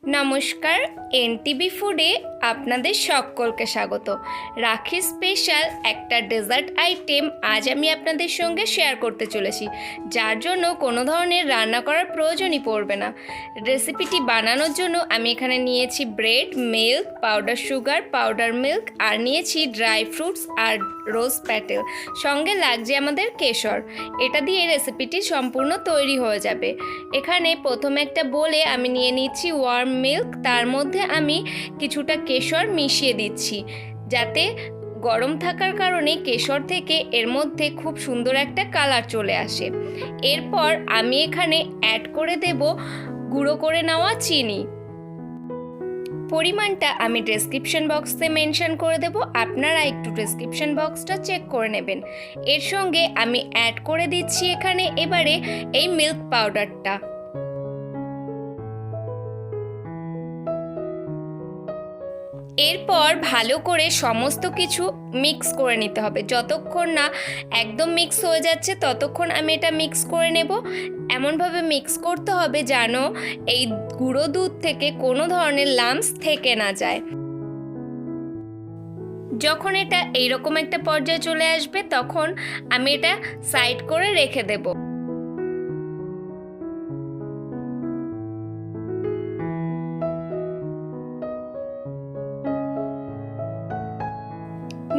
নমস্কার, এনটিভি ফুডে আপনাদের সকলকে স্বাগত। রাখি স্পেশাল একটা ডেজার্ট আইটেম আজ আমি আপনাদের সঙ্গে শেয়ার করতে চলেছি, যার জন্য কোনো ধরনের রান্না করার প্রয়োজনই পড়বে না। রেসিপিটি বানানোর জন্য আমি এখানে নিয়েছি bread, milk, powder sugar, powder milk, আর নিয়েছি ড্রাই ফ্রুটস আর রোজ প্যাটেল। সঙ্গে লাগছে আমাদের কেশর। এটা দিয়ে রেসিপিটি সম্পূর্ণ তৈরি হয়ে যাবে। এখানে প্রথমে একটা বোলে আমি নিয়ে নিচ্ছি ওয়ার্ম মিল্ক, তার মধ্যে আমি কিছুটা কেশর মিশিয়ে দিচ্ছি, যাতে গরম থাকার কারণে কেশর থেকে এর মধ্যে খুব সুন্দর একটা কালার চলে আসে। এরপর আমি এখানে অ্যাড করে দেব গুঁড়ো করে নেওয়া চিনি। পরিমাণটা আমি ডেসক্রিপশন বক্সে মেনশন করে দেব, আপনারা একটু ডেসক্রিপশন বক্সটা চেক করে নেবেন। এর সঙ্গে আমি অ্যাড করে দিচ্ছি এখানে এবারে এই মিল্ক পাউডারটা। এরপর ভালো করে সমস্ত কিছু মিক্স করে নিতে হবে। যতক্ষণ না একদম মিক্স হয়ে যাচ্ছে ততক্ষণ আমি এটা মিক্স করে নেব। এমনভাবে মিক্স করতে হবে যেন এই গুঁড়ো দুধ থেকে কোনো ধরনের লাম্পস থেকে না যায়। যখন এটা এইরকম একটা পর্যায়ে চলে আসবে তখন আমি এটা সাইড করে রেখে দেব।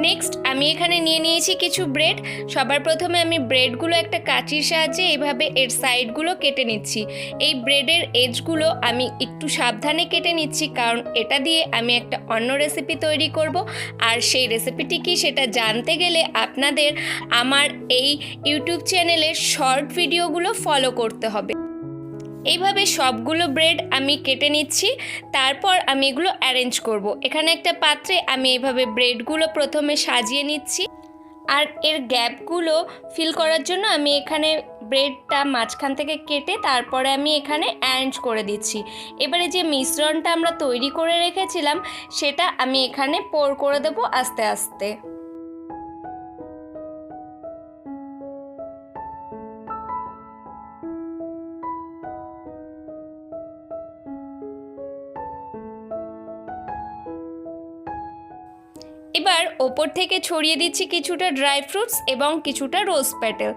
নেক্সট আমি এখানে নিয়ে নিয়েছি কিছু ব্রেড। সবার প্রথমে আমি ব্রেডগুলো একটা কাঁচির সাহায্যে এইভাবে এর সাইডগুলো কেটে নিচ্ছি। এই ব্রেডের এজগুলো আমি একটু সাবধানে কেটে নিচ্ছি, কারণ এটা দিয়ে আমি একটা অন্য রেসিপি তৈরি করব। আর সেই রেসিপিটি কি সেটা জানতে গেলে আপনাদের আমার এই ইউটিউব চ্যানেলের শর্ট ভিডিওগুলো ফলো করতে হবে। এইভাবে সবগুলো ব্রেড আমি কেটে নিচ্ছি, তারপর আমি এগুলো অ্যারেঞ্জ করব। এখানে একটা পাত্রে আমি এইভাবে ব্রেডগুলো প্রথমে সাজিয়ে নিচ্ছি, আর এর গ্যাপগুলো ফিল করার জন্য আমি এখানে ব্রেডটা মাঝখান থেকে কেটে তারপরে আমি এখানে অ্যারেঞ্জ করে দিচ্ছি। এবারে যে মিশ্রণটা আমরা তৈরি করে রেখেছিলাম সেটা আমি এখানে পোর করে দেব আস্তে আস্তে। এবার ওপর থেকে ছড়িয়ে দিচ্ছি কিছুটা ড্রাই ফ্রুটস এবং কিছুটা রোজ প্যাটেল।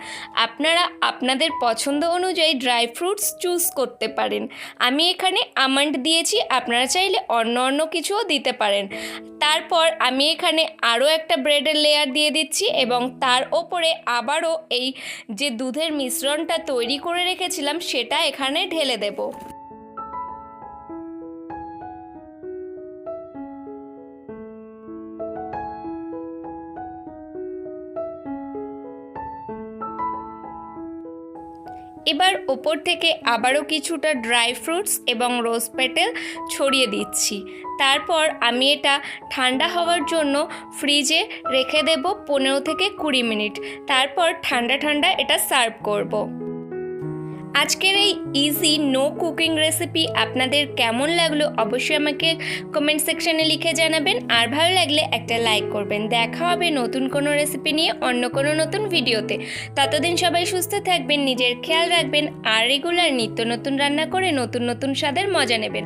আপনারা আপনাদের পছন্দ অনুযায়ী ড্রাই ফ্রুটস চুজ করতে পারেন। আমি এখানে আমন্ড দিয়েছি, আপনারা চাইলে অন্য কিছুও দিতে পারেন। তারপর আমি এখানে আরও একটা ব্রেডের লেয়ার দিয়ে দিচ্ছি এবং তার ওপরে আবারও এই যে দুধের মিশ্রণটা তৈরি করে রেখেছিলাম সেটা এখানে ঢেলে দেব। এবার ওপর থেকে আবারও কিছুটা ড্রাই ফ্রুটস এবং রোজ প্যাটেল ছড়িয়ে দিচ্ছি। তারপর আমি এটা ঠান্ডা হওয়ার জন্য ফ্রিজে রেখে দেব 15 থেকে 20 মিনিট। তারপর ঠান্ডা এটা সার্ভ করব। আজকের এই ইজি নো কুকিং রেসিপি আপনাদের কেমন লাগলো অবশ্যই আমাকে কমেন্ট সেকশনে লিখে জানাবেন, আর ভালো লাগলে একটা লাইক করবেন। দেখা হবে নতুন কোনো রেসিপি নিয়ে অন্য কোনো নতুন ভিডিওতে। ততদিন সবাই সুস্থ থাকবেন, নিজের খেয়াল রাখবেন, আর রেগুলার নিত্য নতুন রান্না করে নতুন স্বাদের মজা নেবেন।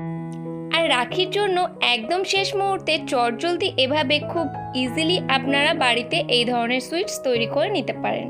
আর রাখির জন্য একদম শেষ মুহূর্তে চটজলদি এভাবে খুব ইজিলি আপনারা বাড়িতে এই ধরনের সুইটস তৈরি করে নিতে পারেন।